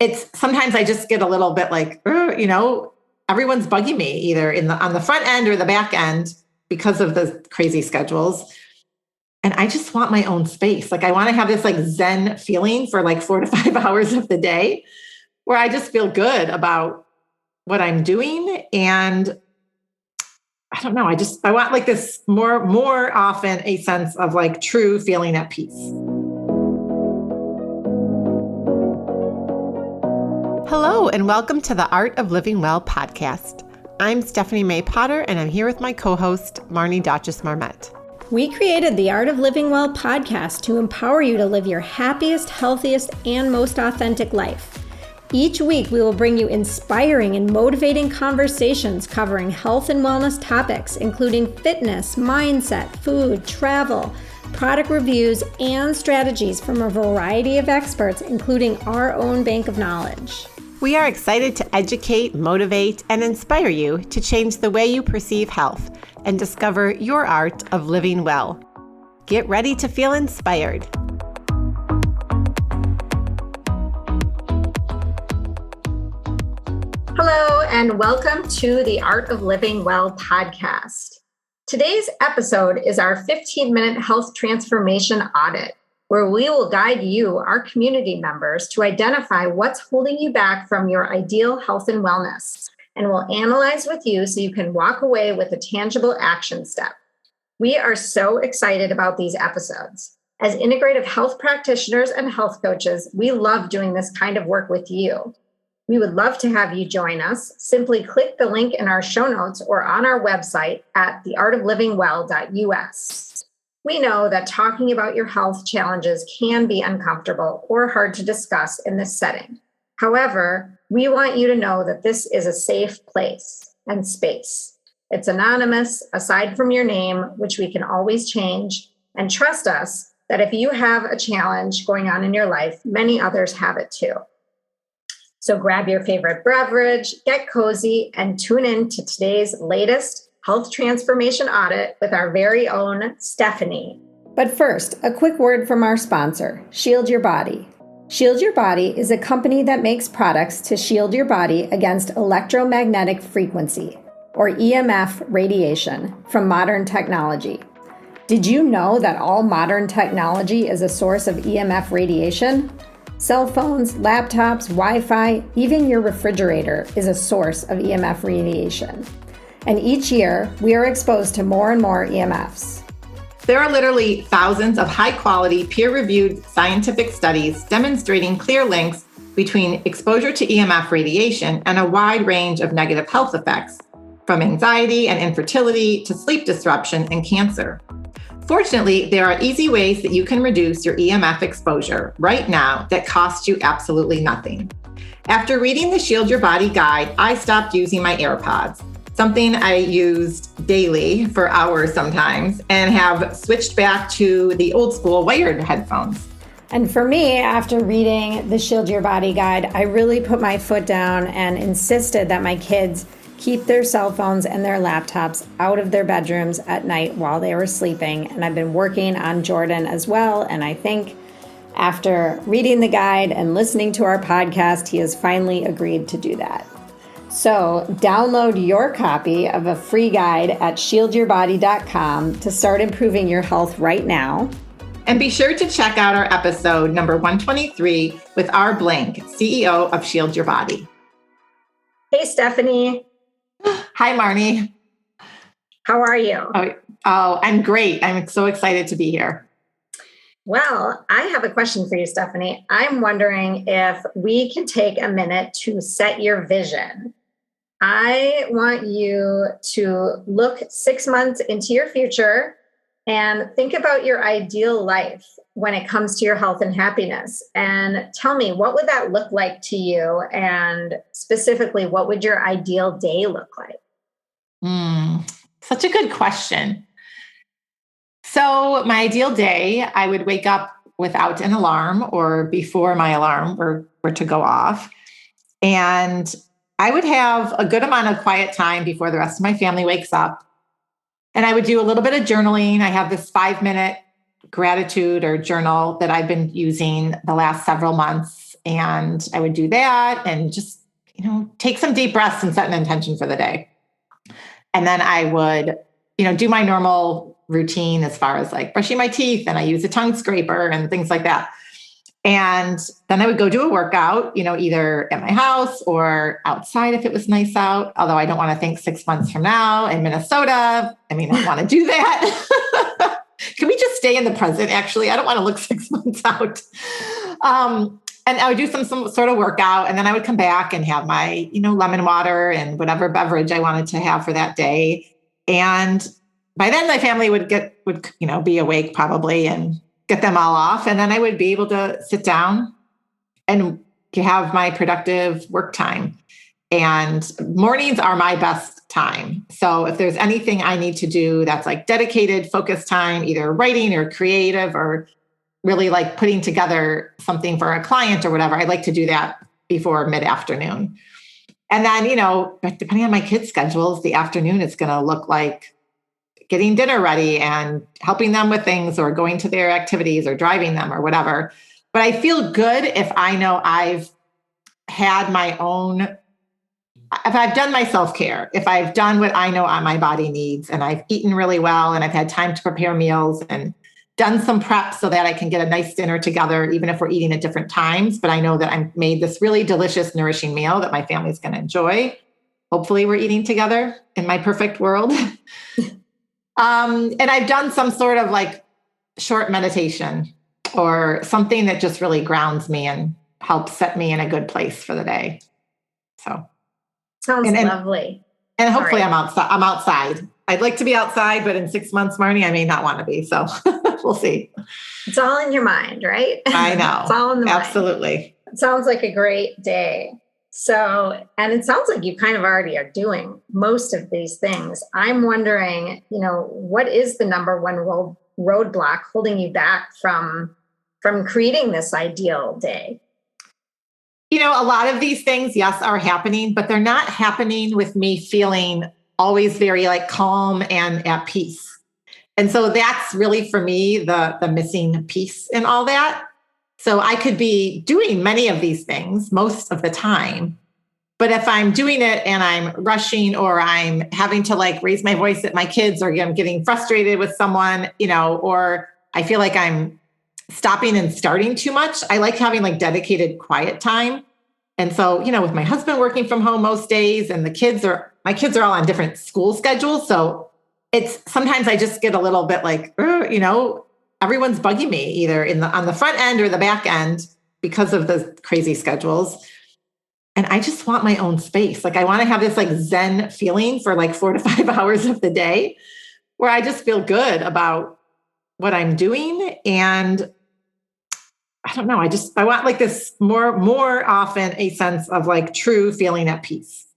it's sometimes I just get a little bit like, everyone's bugging me either on the front end or the back end because of the crazy schedules. And I just want my own space. Like I want to have this like Zen feeling for like 4 to 5 hours of the day where I just feel good about what I'm doing. And I don't know, I want like this more often a sense of like true feeling at peace. Hello, and welcome to the Art of Living Well podcast. I'm Stephanie May Potter, and I'm here with my co-host, Marnie Dotches-Marmette. We created the Art of Living Well podcast to empower you to live your happiest, healthiest, and most authentic life. Each week, we will bring you inspiring and motivating conversations covering health and wellness topics, including fitness, mindset, food, travel, product reviews, and strategies from a variety of experts, including our own bank of knowledge. We are excited to educate, motivate, and inspire you to change the way you perceive health and discover your art of living well. Get ready to feel inspired. Hello, and welcome to the Art of Living Well podcast. Today's episode is our 15-minute health transformation audit, where we will guide you, our community members, to identify what's holding you back from your ideal health and wellness, and we'll analyze with you so you can walk away with a tangible action step. We are so excited about these episodes. As integrative health practitioners and health coaches, we love doing this kind of work with you. We would love to have you join us. Simply click the link in our show notes or on our website at theartoflivingwell.us. We know that talking about your health challenges can be uncomfortable or hard to discuss in this setting. However, we want you to know that this is a safe place and space. It's anonymous, aside from your name, which we can always change, and trust us that if you have a challenge going on in your life, many others have it too. So grab your favorite beverage, get cozy, and tune in to today's latest Health Transformation Audit with our very own Stephanie. But first, a quick word from our sponsor, Shield Your Body. Shield Your Body is a company that makes products to shield your body against electromagnetic frequency, or EMF radiation, from modern technology. Did you know that all modern technology is a source of EMF radiation? Cell phones, laptops, Wi-Fi, even your refrigerator is a source of EMF radiation. And each year, we are exposed to more and more EMFs. There are literally thousands of high-quality, peer-reviewed scientific studies demonstrating clear links between exposure to EMF radiation and a wide range of negative health effects, from anxiety and infertility to sleep disruption and cancer. Fortunately, there are easy ways that you can reduce your EMF exposure right now that cost you absolutely nothing. After reading the Shield Your Body guide, I stopped using my AirPods, something I used daily for hours sometimes, and have switched back to the old school wired headphones. And for me, after reading the Shield Your Body guide, I really put my foot down and insisted that my kids keep their cell phones and their laptops out of their bedrooms at night while they were sleeping. And I've been working on Jordan as well. And I think after reading the guide and listening to our podcast, he has finally agreed to do that. So download your copy of a free guide at shieldyourbody.com to start improving your health right now. And be sure to check out our episode number 123 with our Blank, CEO of Shield Your Body. Hey, Stephanie. Hi, Marnie. How are you? Oh, I'm great. I'm so excited to be here. Well, I have a question for you, Stephanie. I'm wondering if we can take a minute to set your vision. I want you to look 6 months into your future and think about your ideal life when it comes to your health and happiness. And tell me, what would that look like to you? And specifically, what would your ideal day look like? Such a good question. So my ideal day, I would wake up without an alarm or before my alarm were to go off. And I would have a good amount of quiet time before the rest of my family wakes up. And I would do a little bit of journaling. I have this 5-minute gratitude or journal that I've been using the last several months. and I would do that and just, take some deep breaths and set an intention for the day. And then I would, do my normal routine as far as like brushing my teeth, and I use a tongue scraper and things like that. And then I would go do a workout, either at my house or outside if it was nice out. Although I don't want to think 6 months from now in Minnesota. I don't want to do that. Can we just stay in the present? Actually, I don't want to look 6 months out. And I would do some sort of workout, and then I would come back and have my, lemon water and whatever beverage I wanted to have for that day. And by then my family would be awake probably and get them all off. And then I would be able to sit down and have my productive work time. And mornings are my best time. So if there's anything I need to do that's like dedicated focus time, either writing or creative or really like putting together something for a client or whatever, I'd like to do that before mid-afternoon. And then, depending on my kids' schedules, the afternoon is going to look like getting dinner ready and helping them with things or going to their activities or driving them or whatever. But I feel good if I know I've had my own, if I've done my self-care, if I've done what I know my body needs, and I've eaten really well, and I've had time to prepare meals and done some prep so that I can get a nice dinner together, even if we're eating at different times. But I know that I've made this really delicious, nourishing meal that my family's going to enjoy. Hopefully we're eating together in my perfect world. And I've done some sort of like short meditation or something that just really grounds me and helps set me in a good place for the day. So sounds lovely. And hopefully I'm outside. I'd like to be outside, but in 6 months, Marnie, I may not want to be. So we'll see. It's all in your mind, right? I know. It's all in the mind. Absolutely. It sounds like a great day. So, and it sounds like you kind of already are doing most of these things. I'm wondering, what is the number one roadblock holding you back from creating this ideal day? A lot of these things, yes, are happening, but they're not happening with me feeling always very like calm and at peace. And so that's really for me, the missing piece in all that. So I could be doing many of these things most of the time, but if I'm doing it and I'm rushing or I'm having to like raise my voice at my kids or I'm getting frustrated with someone, or I feel like I'm stopping and starting too much, I like having like dedicated quiet time. And so, with my husband working from home most days and my kids are all on different school schedules. So it's sometimes I just get a little bit like, everyone's bugging me either on the front end or the back end because of the crazy schedules. And I just want my own space. Like I want to have this like Zen feeling for like 4 to 5 hours of the day where I just feel good about what I'm doing. And I don't know, I want like this more often a sense of like true feeling at peace.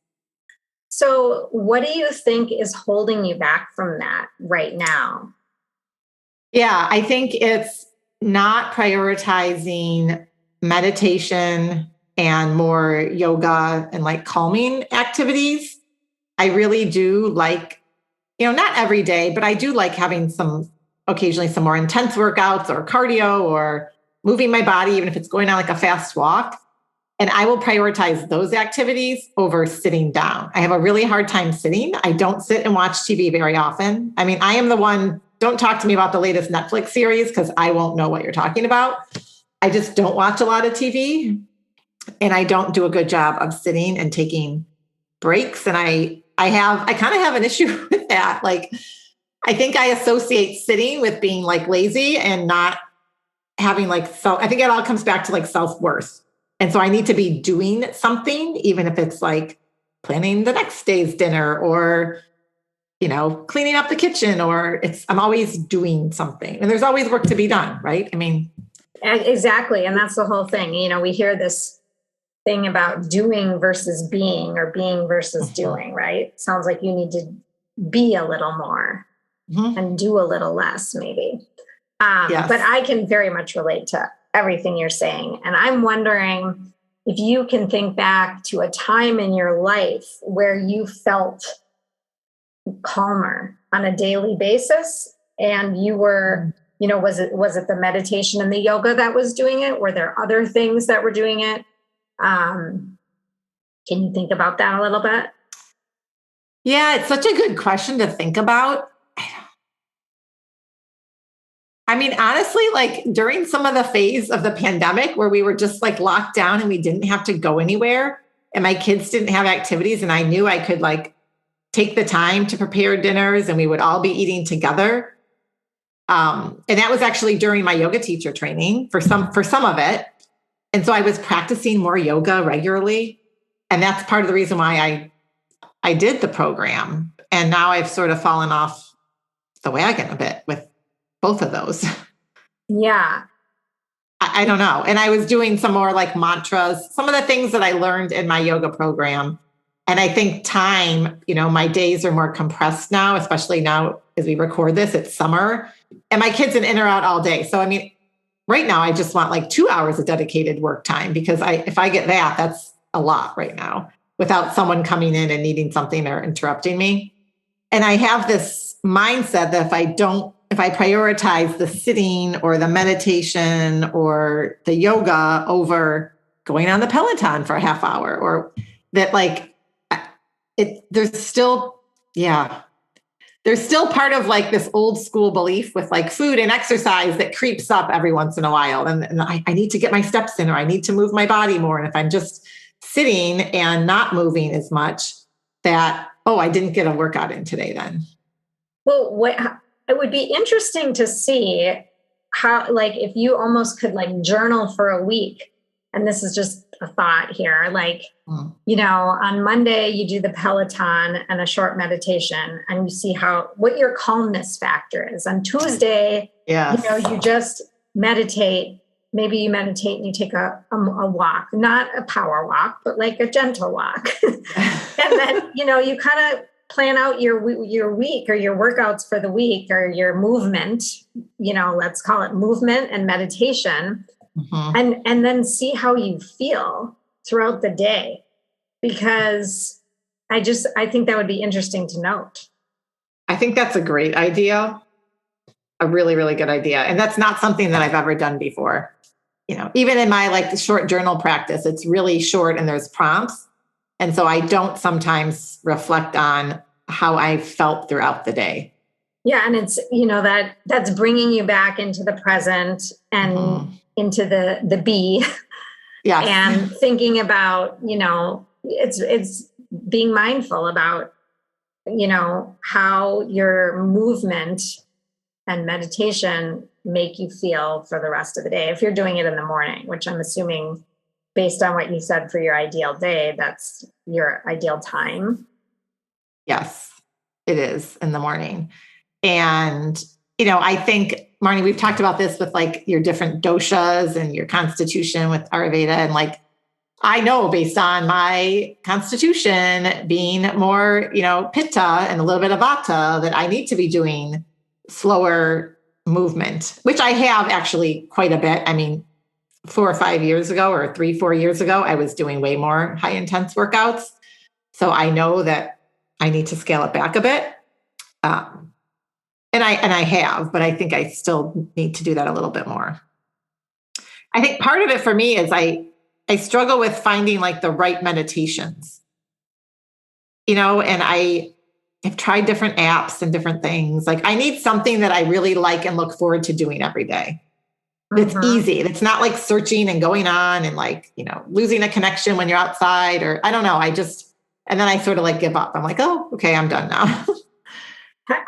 So what do you think is holding you back from that right now? Yeah, I think it's not prioritizing meditation and more yoga and like calming activities. I really do like, not every day, but I do like having occasionally some more intense workouts or cardio or moving my body, even if it's going on like a fast walk. And I will prioritize those activities over sitting down. I have a really hard time sitting. I don't sit and watch TV very often. I am the one, don't talk to me about the latest Netflix series because I won't know what you're talking about. I just don't watch a lot of TV. And I don't do a good job of sitting and taking breaks. And I kind of have an issue with that. Like, I think I associate sitting with being like lazy and not having like, I think it all comes back to like self-worth. And so I need to be doing something, even if it's like planning the next day's dinner or, cleaning up the kitchen, or I'm always doing something and there's always work to be done. Right. Exactly. And that's the whole thing. We hear this thing about doing versus being or being versus doing, right? Sounds like you need to be a little more and do a little less maybe. Yes. But I can very much relate to everything you're saying. And I'm wondering if you can think back to a time in your life where you felt calmer on a daily basis and you were was it the meditation and the yoga that was doing it? Were there other things that were doing it? Can you think about that a little bit? Yeah, it's such a good question to think about. I mean, honestly, like during some of the phase of the pandemic where we were just like locked down and we didn't have to go anywhere and my kids didn't have activities and I knew I could like take the time to prepare dinners and we would all be eating together. And that was actually during my yoga teacher training for some of it. And so I was practicing more yoga regularly. And that's part of the reason why I did the program. And now I've sort of fallen off the wagon a bit with both of those. Yeah. I don't know. And I was doing some more like mantras, some of the things that I learned in my yoga program. And I think time, my days are more compressed now, especially now as we record this, it's summer and my kids are in or out all day. So, I mean, right now I just want like 2 hours of dedicated work time because if I get that, that's a lot right now without someone coming in and needing something or interrupting me. And I have this mindset that if I prioritize the sitting or the meditation or the yoga over going on the Peloton for a half hour or that like, there's still part of like this old school belief with like food and exercise that creeps up every once in a while. And I need to get my steps in or I need to move my body more. And if I'm just sitting and not moving as much that, I didn't get a workout in today then. Well, it would be interesting to see how, like, if you almost could like journal for a week. And this is just a thought here, like, on Monday you do the Peloton and a short meditation and you see what your calmness factor is. On Tuesday, you just meditate. Maybe you meditate and you take a walk, not a power walk, but like a gentle walk. And then, you kind of plan out your week or your workouts for the week or your movement, let's call it movement and meditation. Mm-hmm. And then see how you feel throughout the day, because I think that would be interesting to note. I think that's a great idea. A really, really good idea. And that's not something that I've ever done before. Even in my like short journal practice, it's really short and there's prompts. And so I don't sometimes reflect on how I felt throughout the day. Yeah. And it's, that's bringing you back into the present and into the be. Yeah. And thinking about, it's being mindful about, how your movement and meditation make you feel for the rest of the day. If you're doing it in the morning, which I'm assuming based on what you said for your ideal day, that's your ideal time. Yes, it is in the morning. And, I think, Marnie, we've talked about this with like your different doshas and your constitution with Ayurveda. And like, I know based on my constitution being more, pitta and a little bit of vata that I need to be doing slower movement, which I have actually quite a bit. I mean, 4 or 5 years ago or 3-4 years ago, I was doing way more high intense workouts. So I know that I need to scale it back a bit. And I have, but I think I still need to do that a little bit more. I think part of it for me is I struggle with finding like the right meditations, and I have tried different apps and different things. Like I need something that I really like and look forward to doing every day. It's easy. It's not like searching and going on and like, losing a connection when you're outside or I don't know. And then I sort of like give up. I'm like, oh, okay, I'm done now.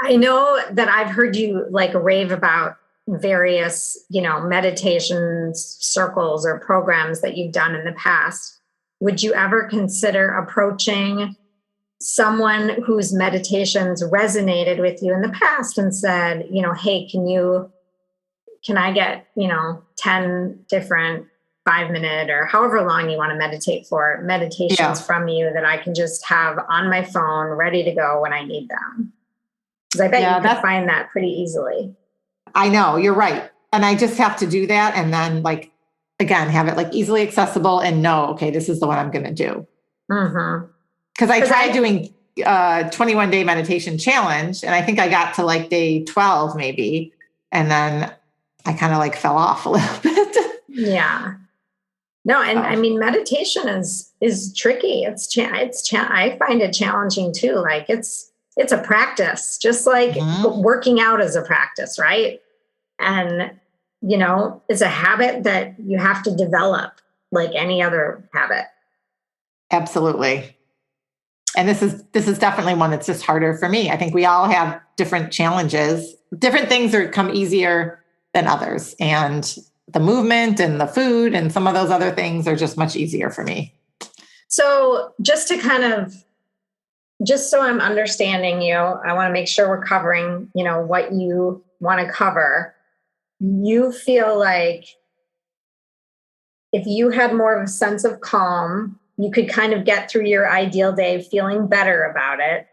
I know that I've heard you like rave about various, meditations, circles or programs that you've done in the past. Would you ever consider approaching someone whose meditations resonated with you in the past and said, hey, can I get, 10 different 5-minute or however long you want to meditate for meditations from you that I can just have on my phone ready to go when I need them? Because I bet you could find that pretty easily. I know, you're right. And I just have to do that. And then like, again, have it like easily accessible and know, okay, this is the one I'm going to do. Mm-hmm. Because I tried doing 21-day meditation challenge. And I think I got to like day 12 maybe. And then I kind of like fell off a little bit. Yeah. No, and I mean, meditation is tricky. I find it challenging too. Like it's a practice, just like working out is a practice, right? And, it's a habit that you have to develop like any other habit. Absolutely. And this is definitely one that's just harder for me. I think we all have different challenges. Different things come easier than others. And the movement and the food and some of those other things are just much easier for me. So just so I'm understanding you, I want to make sure we're covering, what you want to cover. You feel like if you had more of a sense of calm, you could kind of get through your ideal day feeling better about it,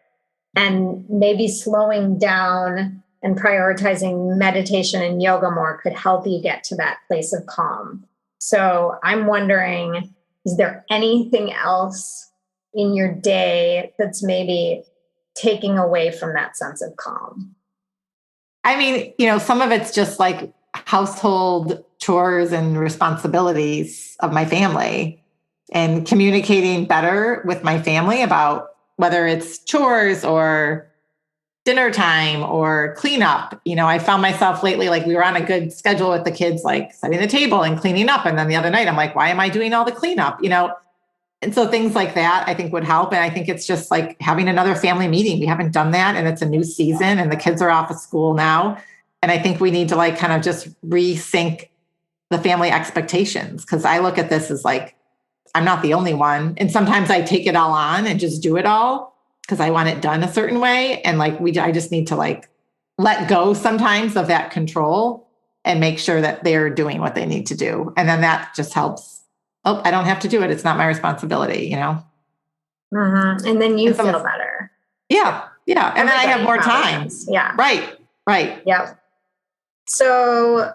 and maybe slowing down and prioritizing meditation and yoga more could help you get to that place of calm. So I'm wondering, is there anything else in your day that's maybe taking away from that sense of calm? I mean, some of it's just like household chores and responsibilities of my family, and communicating better with my family about whether it's chores or dinner time or cleanup. I found myself lately, like we were on a good schedule with the kids, like setting the table and cleaning up. And then the other night I'm like, why am I doing all the cleanup? And so things like that, I think would help. And I think it's just like having another family meeting. We haven't done that, and it's a new season and the kids are off of school now. And I think we need to like kind of just resync the family expectations. Cause I look at this as like, I'm not the only one. And sometimes I take it all on and just do it all because I want it done a certain way. And like, I just need to like let go sometimes of that control and make sure that they're doing what they need to do. And then that just helps. Oh, I don't have to do it. It's not my responsibility, Mm-hmm. And then you feel better. Yeah. Yeah. And then I have more time. Yeah. Right. Yep. So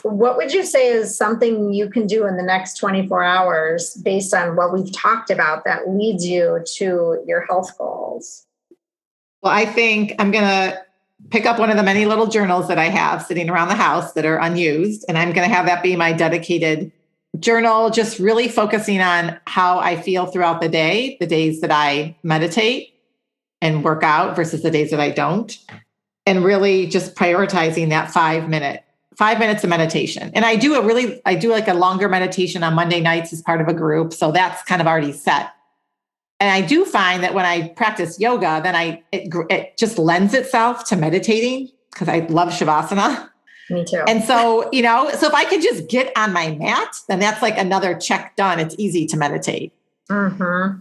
what would you say is something you can do in the next 24 hours based on what we've talked about that leads you to your health goals? Well, I think I'm going to pick up one of the many little journals that I have sitting around the house that are unused. And I'm going to have that be my dedicated journal, just really focusing on how I feel throughout the day, the days that I meditate and work out versus the days that I don't. And really just prioritizing that 5 minutes of meditation. And I do like a longer meditation on Monday nights as part of a group. So that's kind of already set. And I do find that when I practice yoga, then it just lends itself to meditating because I love Shavasana. Me too. And so, so if I could just get on my mat, then that's like another check done. It's easy to meditate. Mm-hmm.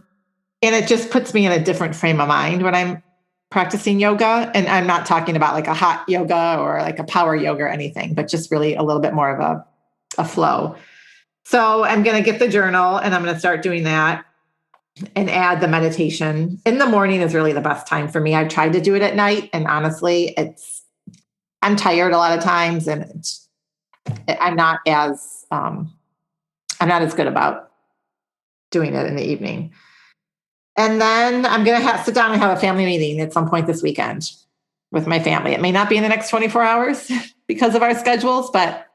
And it just puts me in a different frame of mind when I'm practicing yoga. And I'm not talking about like a hot yoga or like a power yoga or anything, but just really a little bit more of a flow. So I'm going to get the journal and I'm going to start doing that and add the meditation. In the morning is really the best time for me. I've tried to do it at night, and honestly, I'm tired a lot of times, and I'm not as good about doing it in the evening. And then I'm going to sit down and have a family meeting at some point this weekend with my family. It may not be in the next 24 hours because of our schedules, but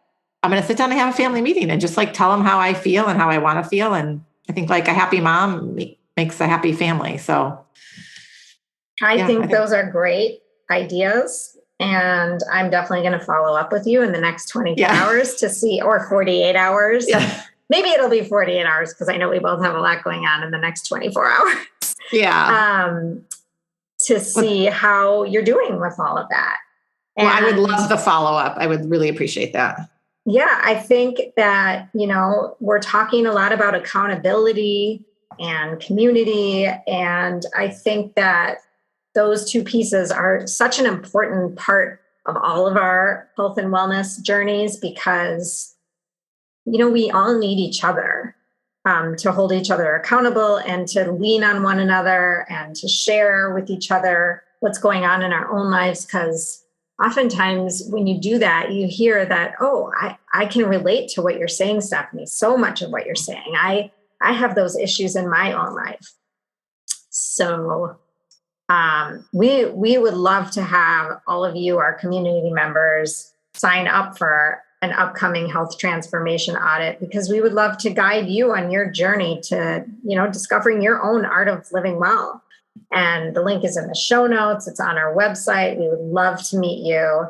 I'm going to sit down and have a family meeting and just like tell them how I feel and how I want to feel. And I think like a happy mom makes a happy family. So I think those are great ideas. And I'm definitely going to follow up with you in the next 24 hours to see, or 48 hours. Yeah. Maybe it'll be 48 hours because I know we both have a lot going on in the next 24 hours. Yeah. To see how you're doing with all of that. Well, I would love the follow-up. I would really appreciate that. Yeah, I think that, we're talking a lot about accountability and community. And I think that those two pieces are such an important part of all of our health and wellness journeys because, we all need each other to hold each other accountable and to lean on one another and to share with each other what's going on in our own lives. Because oftentimes when you do that, you hear that, oh, I can relate to what you're saying, Stephanie, so much of what you're saying. I have those issues in my own life. So we would love to have all of you, our community members, sign up for an upcoming health transformation audit, because we would love to guide you on your journey to, discovering your own art of living well. And the link is in the show notes. It's on our website. We would love to meet you.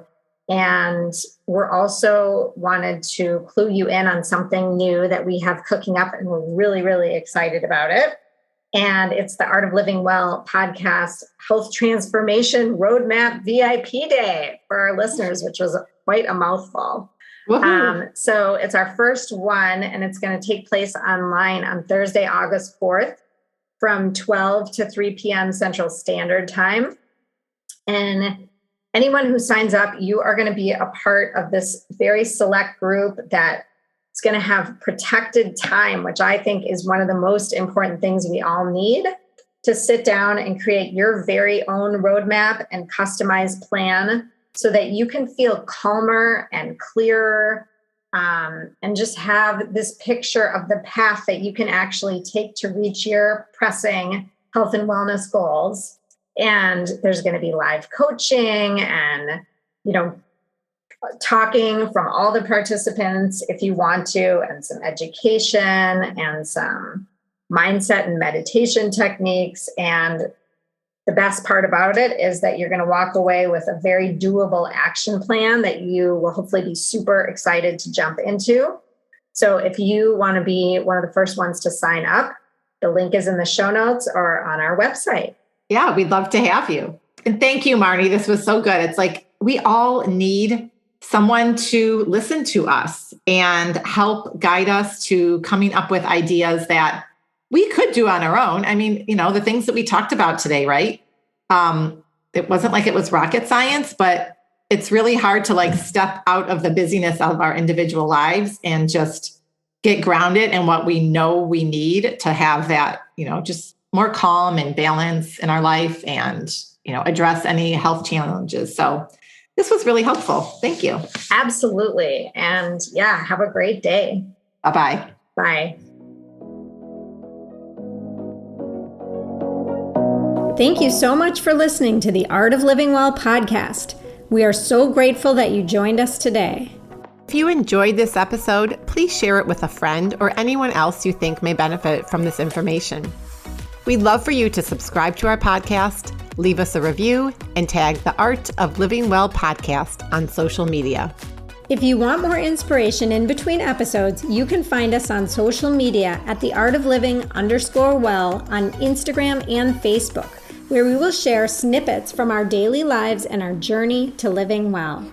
And we're also wanted to clue you in on something new that we have cooking up, and we're really, really excited about it. And it's the Art of Living Well podcast Health Transformation Roadmap VIP Day for our listeners, which was quite a mouthful. So it's our first one, and it's going to take place online on Thursday, August 4th from 12 to 3 p.m. Central Standard Time. And anyone who signs up, you are going to be a part of this very select group that is going to have protected time, which I think is one of the most important things we all need, to sit down and create your very own roadmap and customized plan so that you can feel calmer and clearer, and just have this picture of the path that you can actually take to reach your pressing health and wellness goals. And there's going to be live coaching and, talking from all the participants if you want to, and some education and some mindset and meditation techniques. And the best part about it is that you're going to walk away with a very doable action plan that you will hopefully be super excited to jump into. So if you want to be one of the first ones to sign up, the link is in the show notes or on our website. Yeah, we'd love to have you. And thank you, Marnie. This was so good. It's like we all need someone to listen to us and help guide us to coming up with ideas that we could do on our own. I mean, the things that we talked about today, right? It wasn't like it was rocket science, but it's really hard to step out of the busyness of our individual lives and just get grounded in what we know we need to have that, just more calm and balance in our life and, address any health challenges. So this was really helpful. Thank you. Absolutely. And have a great day. Bye-bye. Bye. Thank you so much for listening to the Art of Living Well podcast. We are so grateful that you joined us today. If you enjoyed this episode, please share it with a friend or anyone else you think may benefit from this information. We'd love for you to subscribe to our podcast, leave us a review, and tag the Art of Living Well podcast on social media. If you want more inspiration in between episodes, you can find us on social media at theartofliving_well on Instagram and Facebook, where we will share snippets from our daily lives and our journey to living well.